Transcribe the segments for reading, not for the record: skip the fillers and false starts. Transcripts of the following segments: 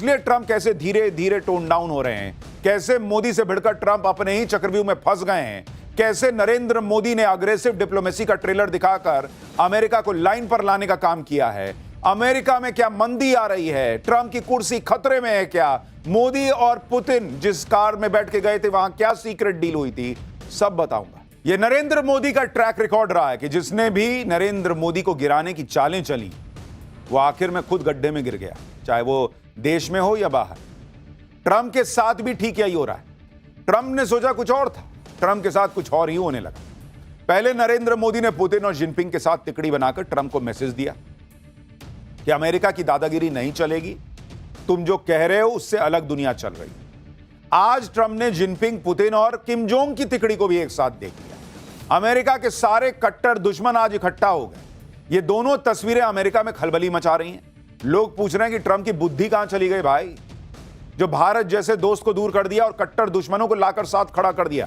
इसलिए ट्रंप कैसे धीरे धीरे टोन डाउन हो रहे हैं, कैसे मोदी से भिड़कर ट्रंप अपने ही चक्रव्यूह में फंस गए हैं, कैसे नरेंद्र मोदी ने अग्रेसिव डिप्लोमेसी का ट्रेलर दिखाकर अमेरिका को लाइन पर लाने का काम किया है। अमेरिका में क्या मंदी आ रही है, ट्रंप की कुर्सी खतरे में है क्या, मोदी और पुतिन जिस कार में बैठ के गए थे वहां क्या सीक्रेट डील हुई थी, सब बताऊंगा। यह नरेंद्र मोदी का ट्रैक रिकॉर्ड रहा है कि जिसने भी नरेंद्र मोदी को गिराने की चालें चली वो आखिर में खुद गड्ढे में गिर गया, चाहे वो देश में हो या बाहर। ट्रंप के साथ भी ठीक यही हो रहा है। ट्रंप ने सोचा कुछ और था, ट्रंप के साथ कुछ और ही होने लगा। पहले नरेंद्र मोदी ने पुतिन और जिनपिंग के साथ तिकड़ी बनाकर ट्रंप को मैसेज दिया कि अमेरिका की दादागिरी नहीं चलेगी, तुम जो कह रहे हो उससे अलग दुनिया चल रही है। आज ट्रंप ने जिनपिंग, पुतिन और किम जोंग की तिकड़ी को भी एक साथ देख लिया। अमेरिका के सारे कट्टर दुश्मन आज इकट्ठा हो गए। ये दोनों तस्वीरें अमेरिका में खलबली मचा रही हैं। लोग पूछ रहे हैं कि ट्रंप की बुद्धि कहां चली गई भाई, जो भारत जैसे दोस्त को दूर कर दिया और कट्टर दुश्मनों को लाकर साथ खड़ा कर दिया।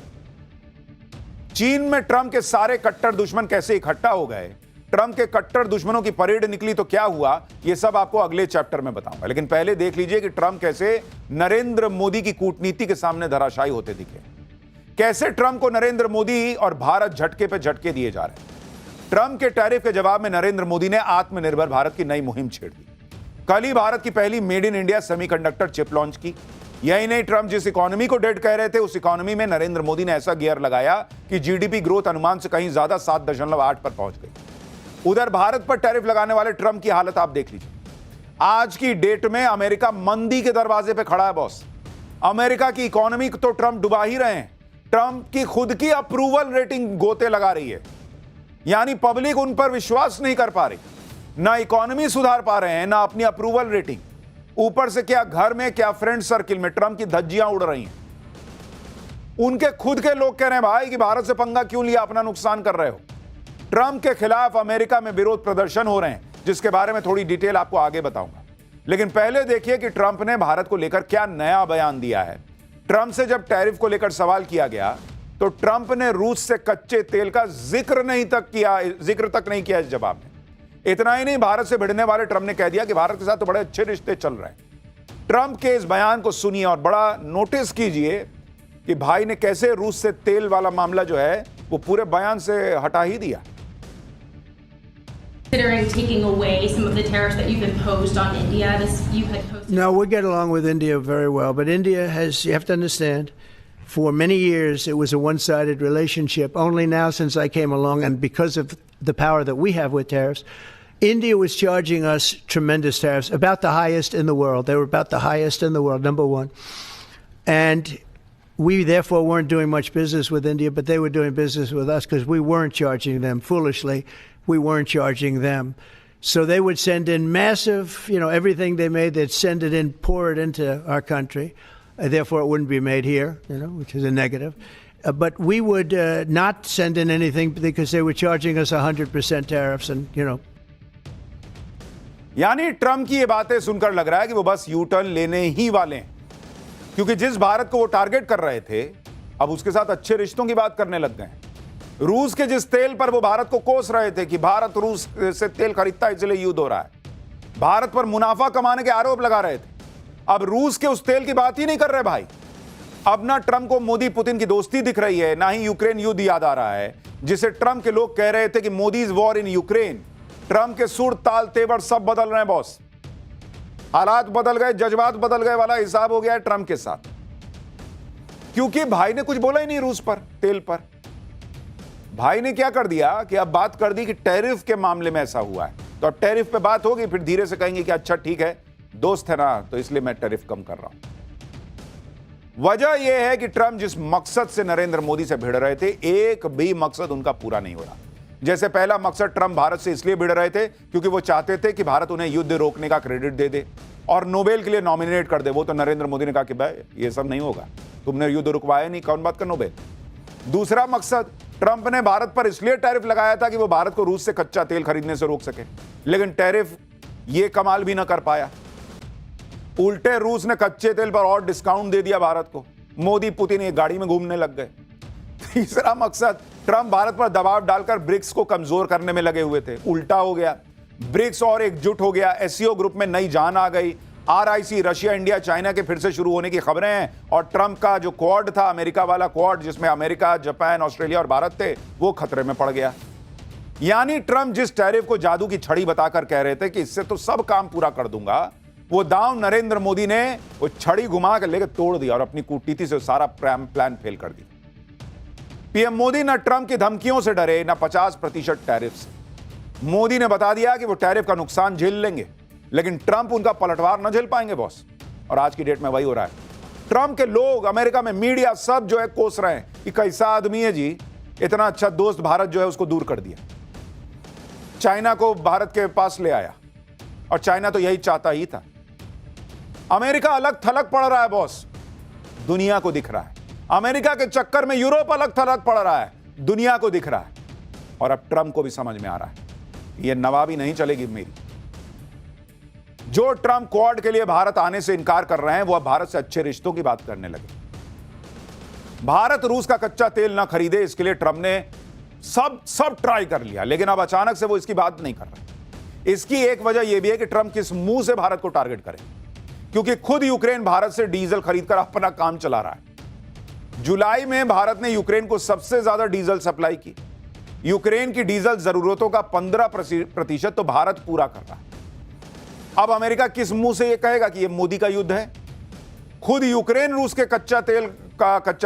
चीन में ट्रंप के सारे कट्टर दुश्मन कैसे इकट्ठा हो गए, ट्रंप के कट्टर दुश्मनों की परेड निकली तो क्या हुआ, यह सब आपको अगले चैप्टर में बताऊंगा। लेकिन पहले देख लीजिए कि ट्रंप कैसे नरेंद्र मोदी की कूटनीति के सामने धराशायी होते दिखे, कैसे ट्रंप को नरेंद्र मोदी और भारत झटके पे झटके दिए जा रहे हैं। ट्रंप के टैरिफ के जवाब में नरेंद्र मोदी ने आत्मनिर्भर भारत की नई मुहिम छेड़ दी। कल ही भारत की पहली made in India semiconductor chip launch की। यही नहीं, ट्रंप जिस इकोनॉमी को डेड कह रहे थे उस इकोनॉमी में नरेंद्र मोदी ने ऐसा गियर लगाया कि जीडीपी ग्रोथ अनुमान से कहीं ज्यादा 7.8 पर पहुंच गई। उधर भारत पर टैरिफ लगाने वाले ट्रंप की हालत आप देख लीजिए। आज की डेट में अमेरिका मंदी के दरवाजे पर खड़ा है बॉस। अमेरिका की इकोनॉमी को तो ट्रंप डुबा ही रहे हैं। ट्रंप की खुद की अप्रूवल रेटिंग गोते लगा रही है, यानी पब्लिक उन पर विश्वास नहीं कर पा रही, ना इकोनॉमी सुधार पा रहे हैं, ना अपनी अप्रूवल रेटिंग। ऊपर से क्या घर में क्या फ्रेंड सर्किल में ट्रंप की धज्जियां उड़ रही हैं। उनके खुद के लोग कह रहे हैं भाई कि भारत से पंगा क्यों लिया, अपना नुकसान कर रहे हो। ट्रंप के खिलाफ अमेरिका में विरोध प्रदर्शन हो रहे हैं, जिसके बारे में थोड़ी डिटेल आपको आगे बताऊंगा। लेकिन पहले देखिए कि ट्रंप ने भारत को लेकर क्या नया बयान दिया है। ट्रंप से जब टैरिफ को लेकर सवाल किया गया तो ट्रंप ने रूस से कच्चे तेल का जिक्र तक नहीं किया इस जवाब में। इतना ही नहीं, भारत से भिड़ने वाले ट्रंप ने कह दिया कि भारत के साथ तो बड़े अच्छे रिश्ते चल रहे हैं। ट्रंप के इस बयान को सुनिए और बड़ा नोटिस कीजिए कि भाई ने कैसे रूस से तेल वाला मामला जो है वो पूरे बयान से हटा ही दिया। Considering taking away some of the tariffs that you've imposed on India, you had posted. No, we get along with India very well, but India has, you have to understand, for many years it was a one-sided relationship. Only now, since I came along, and because of the power that we have with tariffs, India was charging us tremendous tariffs, about the highest in the world. They were about the highest in the world, number one. And we therefore weren't doing much business with India, but they were doing business with us because we weren't charging them. Foolishly, we weren't charging them. So they would send in massive, everything they made, they'd send it in, pour it into our country. Therefore, it wouldn't be made here, which is a negative. But we would not send in anything because they were charging us 100% tariffs and, यानी Trump की ये बातें सुनकर लग रहा है कि वो बस यू टर्न लेने ही वाले हैं, क्योंकि जिस भारत को वो टारगेट कर रहे थे अब उसके साथ अच्छे रिश्तों की बात करने लग गए हैं। रूस के जिस तेल पर वो भारत को कोस रहे थे कि भारत रूस से तेल खरीदता है इसलिए युद्ध हो रहा है, भारत पर मुनाफा कमाने के आरोप लगा रहे थे, अब रूस के उस तेल की बात ही नहीं कर रहे भाई। अब ना ट्रंप को मोदी पुतिन की दोस्ती दिख रही है, ना ही यूक्रेन युद्ध याद आ रहा है, जिसे ट्रंप के लोग कह रहे थे कि Modi's war in Ukraine. Trump के सुर ताल तेवर सब बदल रहे हैं बॉस। हालात बदल गए, जज्बात बदल गए वाला हिसाब हो गया है ट्रंप के साथ, क्योंकि भाई ने कुछ बोला ही नहीं रूस पर, तेल पर। भाई ने क्या कर दिया कि अब बात कर दी कि टैरिफ के मामले में ऐसा हुआ है, तो अब टैरिफ पे बात होगी, फिर धीरे से कहेंगे कि अच्छा ठीक है, दोस्त है ना, तो इसलिए मैं टैरिफ कम कर रहा हूं। वजह यह है कि ट्रंप जिस मकसद से नरेंद्र मोदी से भिड़ रहे थे, एक भी मकसद उनका पूरा नहीं हो रहा। जैसे पहला मकसद, ट्रंप भारत से इसलिए भिड़ रहे थे क्योंकि वो चाहते थे कि भारत उन्हें युद्ध रोकने का क्रेडिट दे दे और नोबेल के लिए नॉमिनेट कर दे। वो तो नरेंद्र मोदी ने कहा कि भाई ये सब नहीं होगा, तुमने युद्ध रुकवाया नहीं, कौन बात का नोबेल। दूसरा मकसद, ट्रंप ने भारत पर इसलिए टैरिफ लगाया था कि वो भारत को रूस से कच्चा तेल खरीदने से रोक सके, लेकिन टैरिफ ये कमाल भी ना कर पाया। उल्टे रूस ने कच्चे तेल पर और डिस्काउंट दे दिया भारत को। मोदी पुतिन एक गाड़ी में घूमने लग गए। तीसरा मकसद, ट्रंप भारत पर दबाव डालकर ब्रिक्स को कमजोर करने में लगे हुए थे, उल्टा हो गया। ब्रिक्स और एकजुट हो गया, एससीओ ग्रुप में नई जान आ गई, RIC, रशिया, इंडिया, चाइना के फिर से शुरू होने की खबरें हैं, और ट्रंप का जो क्वाड था, अमेरिका वाला क्वाड, जिसमें अमेरिका, जापान, ऑस्ट्रेलिया और भारत थे, वो खतरे में पड़ गया। यानी ट्रंप जिस टैरिफ को जादू की छड़ी बताकर कह रहे थे कि इससे तो सब काम पूरा कर दूंगा, वो दांव नरेंद्र मोदी ने वो छड़ी घुमा कर लेकर तोड़ दिया और अपनी कूटनीति से सारा प्लान फेल कर दिया। पीएम मोदी न ट्रंप की धमकियों से डरे, न 50% टैरिफ से। मोदी ने बता दिया कि वो टैरिफ का नुकसान झेल लेंगे, लेकिन ट्रंप उनका पलटवार न झेल पाएंगे बॉस। और आज की डेट में वही हो रहा है। ट्रंप के लोग, अमेरिका में मीडिया, सब जो है कोस रहे हैं कि कैसा आदमी है जी, इतना अच्छा दोस्त भारत जो है उसको दूर कर दिया, चाइना को भारत के पास ले आया, और चाइना तो यही चाहता ही था। अमेरिका अलग थलग पड़ रहा है बॉस, दुनिया को दिख रहा है। अमेरिका के चक्कर में यूरोप अलग थलग पड़ रहा है, दुनिया को दिख रहा है। और अब ट्रंप को भी समझ में आ रहा है ये नवाबी नहीं चलेगी मेरी। जो ट्रंप क्वाड के लिए भारत आने से इनकार कर रहे हैं, वो अब भारत से अच्छे रिश्तों की बात करने लगे। भारत रूस का कच्चा तेल ना खरीदे, इसके लिए ट्रंप ने सब ट्राई कर लिया, लेकिन अब अचानक से वो इसकी बात नहीं कर रहे। इसकी एक वजह यह भी है कि ट्रंप किस मुंह से भारत को टारगेट करे, क्योंकि खुद यूक्रेन भारत से डीजल खरीदकर अपना काम चला रहा है। जुलाई में भारत ने यूक्रेन को सबसे ज्यादा डीजल सप्लाई की। यूक्रेन की डीजल जरूरतों का 15% तो भारत पूरा कर रहा है। अब अमेरिका किस मुंह से यह कहेगा कि यह मोदी का युद्ध है? खुद यूक्रेन रूस के कच्चा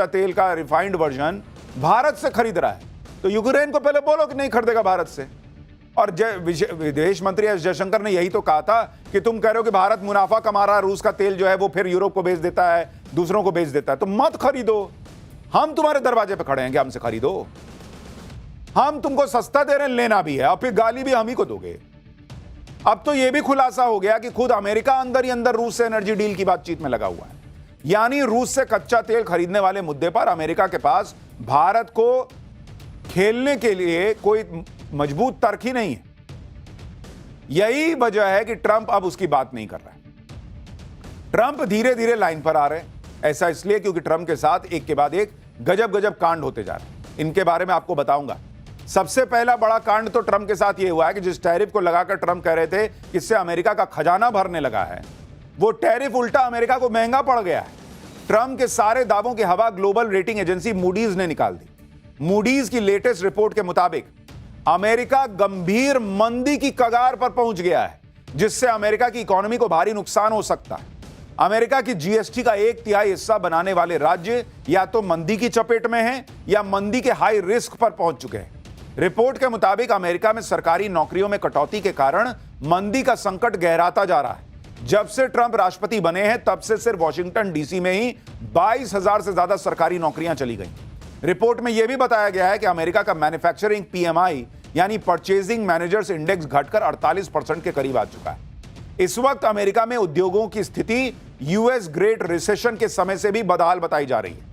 तेल का रिफाइंड वर्जन भारत से खरीद रहा है, तो यूक्रेन को पहले बोलो कि नहीं खरीदेगा भारत से। और विदेश मंत्री एस जयशंकर ने यही तो कहा था कि तुम कह रहे हो कि भारत मुनाफा कमा रहा है, रूस का तेल जो है वो फिर यूरोप को बेच देता है, दूसरों को बेच देता है, तो मत खरीदो। हम तुम्हारे दरवाजे पे खड़े हैं कि हमसे खरीदो, हम तुमको सस्ता दे रहे हैं, लेना भी है, और फिर गाली भी हम ही को दोगे। अब तो यह भी खुलासा हो गया कि खुद अमेरिका अंदर ही अंदर रूस से एनर्जी डील की बातचीत में लगा हुआ है। यानी रूस से कच्चा तेल खरीदने वाले मुद्दे पर अमेरिका के पास भारत को खेलने के लिए कोई मजबूत तर्क ही नहीं है। यही वजह है कि ट्रंप अब उसकी बात नहीं कर रहा है। ट्रंप धीरे धीरे लाइन पर आ रहे हैं। ऐसा इसलिए क्योंकि ट्रंप के साथ एक के बाद एक गजब कांड होते जा रहे हैं। इनके बारे में आपको बताऊंगा। सबसे पहला बड़ा कांड तो ट्रंप के साथ यह हुआ है कि जिस टैरिफ को लगाकर ट्रंप कह रहे थे कि इससे अमेरिका का खजाना भरने लगा है, वो टैरिफ उल्टा अमेरिका को महंगा पड़ गया है। ट्रंप के सारे दावों की हवा ग्लोबल रेटिंग एजेंसी मूडीज ने निकाल दी। मूडीज की लेटेस्ट रिपोर्ट के मुताबिक अमेरिका गंभीर मंदी की कगार पर पहुंच गया है, जिससे अमेरिका की इकोनॉमी को भारी नुकसान हो सकता है। अमेरिका की जीएसटी का 1/3 हिस्सा बनाने वाले राज्य या तो मंदी की चपेट में हैं या मंदी के हाई रिस्क पर पहुंच चुके हैं। रिपोर्ट के मुताबिक अमेरिका में सरकारी नौकरियों में कटौती के कारण मंदी का संकट गहराता जा रहा है। जब से ट्रंप राष्ट्रपति बने हैं तब से सिर्फ वॉशिंगटन डीसी में ही 22,000 से ज्यादा सरकारी नौकरियां चली गई। रिपोर्ट में यह भी बताया गया है कि अमेरिका का मैन्युफैक्चरिंग PMI यानी परचेजिंग मैनेजर्स इंडेक्स घटकर 48% के करीब आ चुका है। इस वक्त अमेरिका में उद्योगों की स्थिति यूएस ग्रेट रिसेशन के समय से भी बदहाल बताई जा रही है।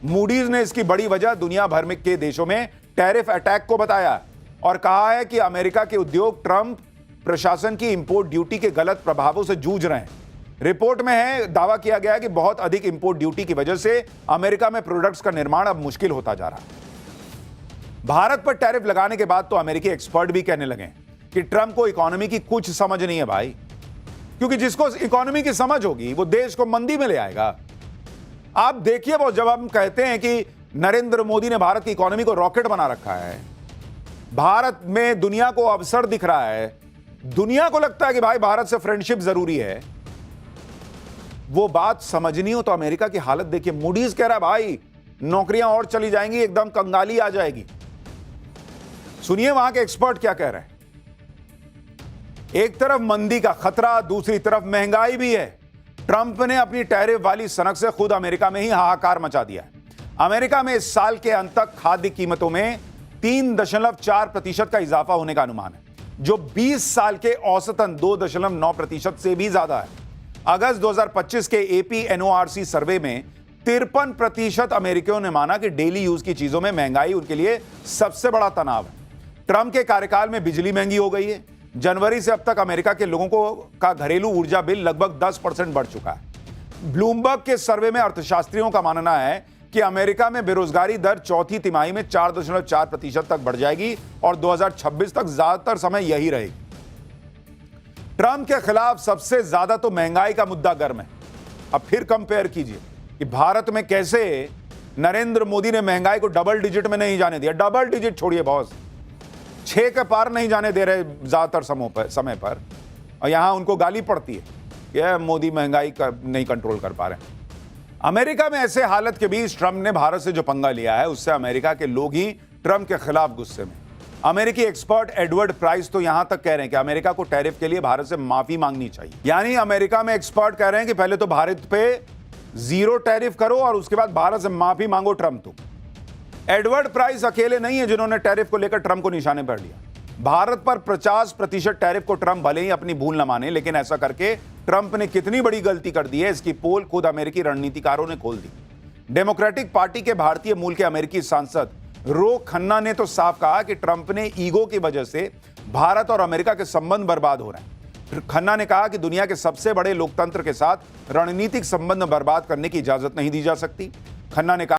मूडीज ने इसकी बड़ी वजह दुनिया भर में के देशों में टैरिफ अटैक को बताया और कहा है कि अमेरिका के उद्योग ट्रंप प्रशासन की इंपोर्ट ड्यूटी के गलत प्रभावों से जूझ रहे हैं। रिपोर्ट में है दावा किया गया है कि बहुत अधिक इंपोर्ट ड्यूटी की वजह से अमेरिका में प्रोडक्ट्स का निर्माण अब मुश्किल होता जा रहा है। भारत पर टैरिफ लगाने के बाद तो अमेरिकी एक्सपर्ट भी कहने लगे कि ट्रंप को इकोनॉमी की कुछ समझ नहीं है भाई, क्योंकि जिसको इकोनॉमी की समझ होगी वो देश को मंदी में ले आएगा। आप देखिए वो जब हम कहते हैं कि नरेंद्र मोदी ने भारत की इकोनॉमी को रॉकेट बना रखा है, भारत में दुनिया को अवसर दिख रहा है, दुनिया को लगता है कि भाई भारत से फ्रेंडशिप जरूरी है, वो बात समझनी हो तो अमेरिका की हालत देखिए। मूडीज कह रहा है भाई नौकरियां और चली जाएंगी, एकदम कंगाली आ जाएगी। सुनिए वहां के एक्सपर्ट क्या कह रहे हैं। एक तरफ मंदी का खतरा, दूसरी तरफ महंगाई भी है। ट्रंप ने अपनी टैरिफ वाली सनक से खुद अमेरिका में ही हाहाकार मचा दिया है। अमेरिका में इस साल के अंत तक खाद्य कीमतों में 3.4% का इजाफा होने का अनुमान है, जो 20 साल के औसतन 2.9% से भी ज्यादा है। अगस्त 2025 के AP-NORC सर्वे में 53% अमेरिकियों ने माना कि डेली यूज की चीजों में महंगाई उनके लिए सबसे बड़ा तनाव है। ट्रंप के कार्यकाल में बिजली महंगी हो गई है। जनवरी से अब तक अमेरिका के लोगों का घरेलू ऊर्जा बिल लगभग 10% बढ़ चुका है। ब्लूमबर्ग के सर्वे में अर्थशास्त्रियों का मानना है कि अमेरिका में बेरोजगारी दर चौथी तिमाही में 4.4% तक बढ़ जाएगी और 2026 तक ज्यादातर समय यही रहेगी। ट्रंप के खिलाफ सबसे ज्यादा तो महंगाई का मुद्दा गर्म है। अब फिर कंपेयर कीजिए कि भारत में कैसे नरेंद्र मोदी ने महंगाई को डबल डिजिट में नहीं जाने दिया। डबल डिजिट छोड़िए बॉस, 6 के पार नहीं जाने दे रहे ज्यादातर समय पर, और यहां उनको गाली पड़ती है कि मोदी महंगाई का नहीं कंट्रोल कर पा रहे। अमेरिका में ऐसे हालत के बीच ट्रंप ने भारत से जो पंगा लिया है उससे अमेरिका के लोग ही ट्रंप के खिलाफ गुस्से में। अमेरिकी एक्सपर्ट एडवर्ड प्राइस तो यहां तक कह रहे हैं कि अमेरिका को टैरिफ के लिए भारत से माफी मांगनी चाहिए। यानी अमेरिका में एक्सपर्ट कह रहे हैं कि पहले तो भारत पे 0 टैरिफ करो और उसके बाद भारत से माफी मांगो ट्रंप। तो एडवर्ड प्राइस अकेले नहीं है जिन्होंने टैरिफ को लेकर ट्रंप को निशाने पर लिया। भारत पर 50% टैरिफ को ट्रंप भले ही अपनी भूल न माने, लेकिन ऐसा करके ट्रंप ने कितनी बड़ी गलती कर दी है इसकी पोल खुद अमेरिकी रणनीतिकारों ने खोल दी। डेमोक्रेटिक पार्टी के भारतीय मूल के अमेरिकी सांसद रो खन्ना ने तो साफ कहा कि ट्रंप ने ईगो की वजह से भारत और अमेरिका के संबंध बर्बाद हो रहे हैं। खन्ना ने कहा कि दुनिया के सबसे बड़े लोकतंत्र के साथ रणनीतिक संबंध बर्बाद करने की इजाजत नहीं दी जा सकती। खन्ना ने कहा